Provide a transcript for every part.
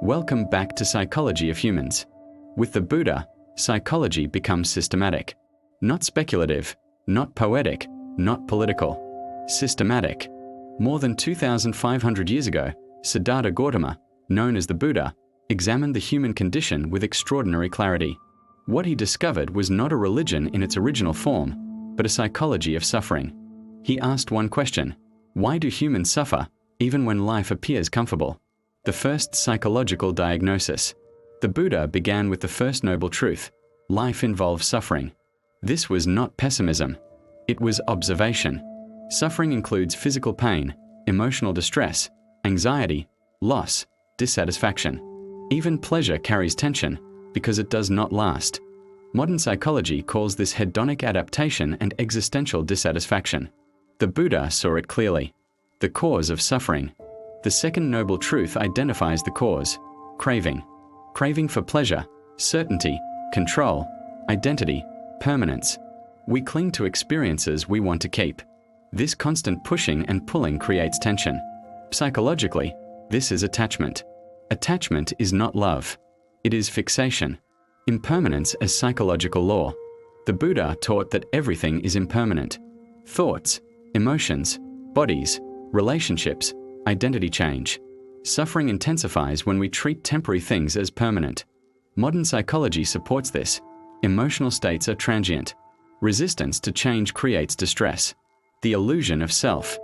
Welcome back to Psychology of Humans. With the Buddha, psychology becomes systematic. Not speculative, not poetic, not political. Systematic. More than 2,500 years ago, Siddhartha Gautama, known as the Buddha, examined the human condition with extraordinary clarity. What he discovered was not a religion in its original form, but a psychology of suffering. He asked one question: why do humans suffer, even when life appears comfortable? The first psychological diagnosis. The Buddha began with the first noble truth: life involves suffering. This was not pessimism. It was observation. Suffering includes physical pain, emotional distress, anxiety, loss, dissatisfaction. Even pleasure carries tension, because it does not last. Modern psychology calls this hedonic adaptation and existential dissatisfaction. The Buddha saw it clearly. The cause of suffering. The second noble truth identifies the cause: craving. Craving for pleasure, certainty, control, identity, permanence. We cling to experiences we want to keep. This constant pushing and pulling creates tension. Psychologically, this is attachment. Attachment is not love. It is fixation. Impermanence as psychological law. The Buddha taught that everything is impermanent. Thoughts, emotions, bodies, relationships, identity change. Suffering intensifies when we treat temporary things as permanent. Modern psychology supports this. Emotional states are transient. Resistance to change creates distress. The illusion of self.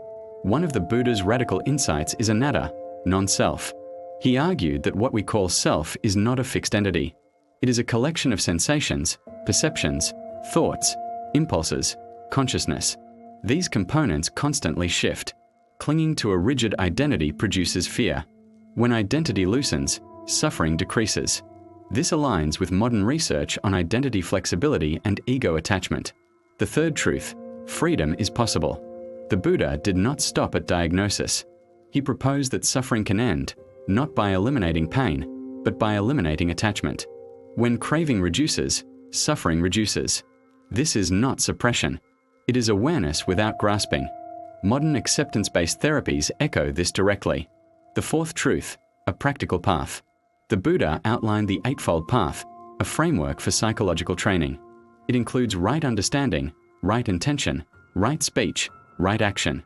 One of the Buddha's radical insights is anatta, non-self. He argued that what we call self is not a fixed entity. It is a collection of sensations, perceptions, thoughts, impulses, consciousness. These components constantly shift. Clinging to a rigid identity produces fear. When identity loosens, suffering decreases. This aligns with modern research on identity flexibility and ego attachment. The third truth: freedom is possible. The Buddha did not stop at diagnosis. He proposed that suffering can end, not by eliminating pain, but by eliminating attachment. When craving reduces, suffering reduces. This is not suppression. It is awareness without grasping. Modern acceptance-based therapies echo this directly. The fourth truth: a practical path. The Buddha outlined the Eightfold Path, a framework for psychological training. It includes right understanding, right intention, right speech, right action,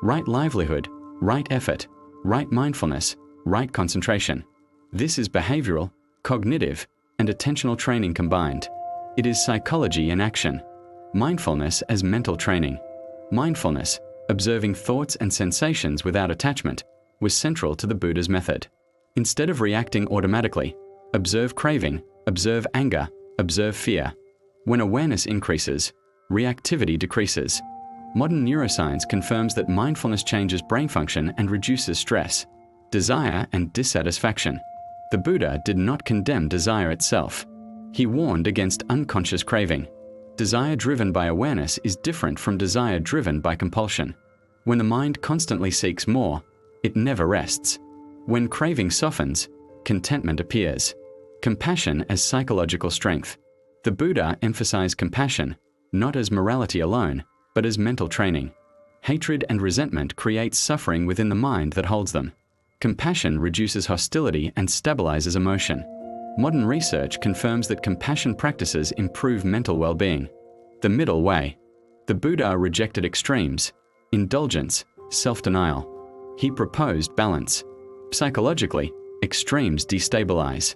right livelihood, right effort, right mindfulness, right concentration. This is behavioral, cognitive, and attentional training combined. It is psychology in action. Mindfulness as mental training. Mindfulness, observing thoughts and sensations without attachment, was central to the Buddha's method. Instead of reacting automatically, observe craving, observe anger, observe fear. When awareness increases, reactivity decreases. Modern neuroscience confirms that mindfulness changes brain function and reduces stress, desire, and dissatisfaction. The Buddha did not condemn desire itself. He warned against unconscious craving. Desire driven by awareness is different from desire driven by compulsion. When the mind constantly seeks more, it never rests. When craving softens, contentment appears. Compassion as psychological strength. The Buddha emphasized compassion, not as morality alone, but as mental training. Hatred and resentment create suffering within the mind that holds them. Compassion reduces hostility and stabilizes emotion. Modern research confirms that compassion practices improve mental well-being. The middle way. The Buddha rejected extremes: indulgence, self-denial. He proposed balance. Psychologically, extremes destabilize.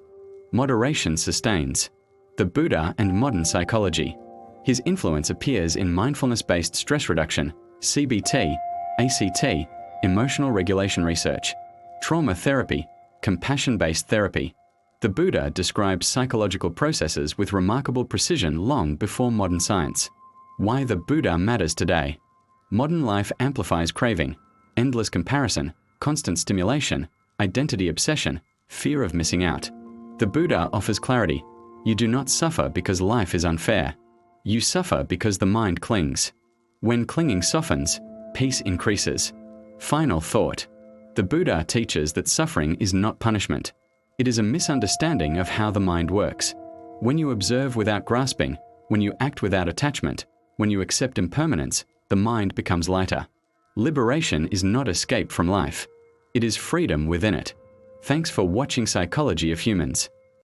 Moderation sustains. The Buddha and modern psychology. His influence appears in mindfulness-based stress reduction, CBT, ACT, emotional regulation research, trauma therapy, compassion-based therapy. The Buddha describes psychological processes with remarkable precision long before modern science. Why the Buddha matters today. Modern life amplifies craving, endless comparison, constant stimulation, identity obsession, fear of missing out. The Buddha offers clarity. You do not suffer because life is unfair. You suffer because the mind clings. When clinging softens, peace increases. Final thought. The Buddha teaches that suffering is not punishment. It is a misunderstanding of how the mind works. When you observe without grasping, when you act without attachment, when you accept impermanence, the mind becomes lighter. Liberation is not escape from life. It is freedom within it. Thanks for watching Psychology of Humans.